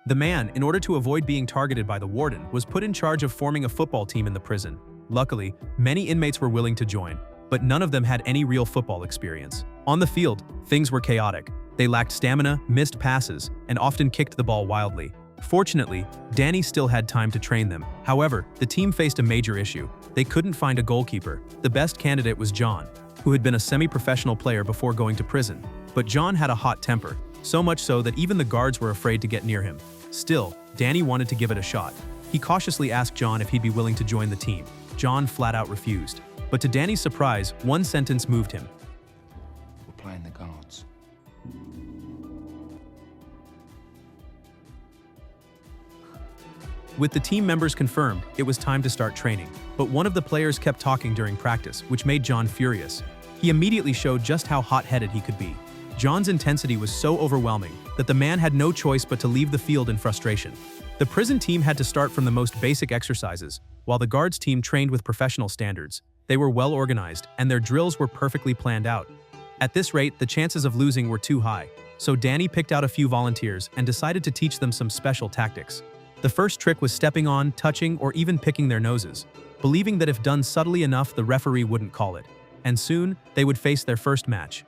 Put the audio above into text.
The man, in order to avoid being targeted by the warden, was put in charge of forming a football team in the prison. Luckily, many inmates were willing to join, but none of them had any real football experience. On the field, things were chaotic. They lacked stamina, missed passes, and often kicked the ball wildly. Fortunately, Danny still had time to train them. However, the team faced a major issue. They couldn't find a goalkeeper. The best candidate was John, who had been a semi-professional player before going to prison. But John had a hot temper, so much so that even the guards were afraid to get near him. Still, Danny wanted to give it a shot. He cautiously asked John if he'd be willing to join the team. John flat out refused. But to Danny's surprise, one sentence moved him. We're playing the guards. With the team members confirmed, it was time to start training. But one of the players kept talking during practice, which made John furious. He immediately showed just how hot-headed he could be. John's intensity was so overwhelming that the man had no choice but to leave the field in frustration. The prison team had to start from the most basic exercises, while the guards team trained with professional standards. They were well organized, and their drills were perfectly planned out. At this rate, the chances of losing were too high, so Danny picked out a few volunteers and decided to teach them some special tactics. The first trick was stepping on, touching, or even picking their noses, believing that if done subtly enough, the referee wouldn't call it. And soon, they would face their first match.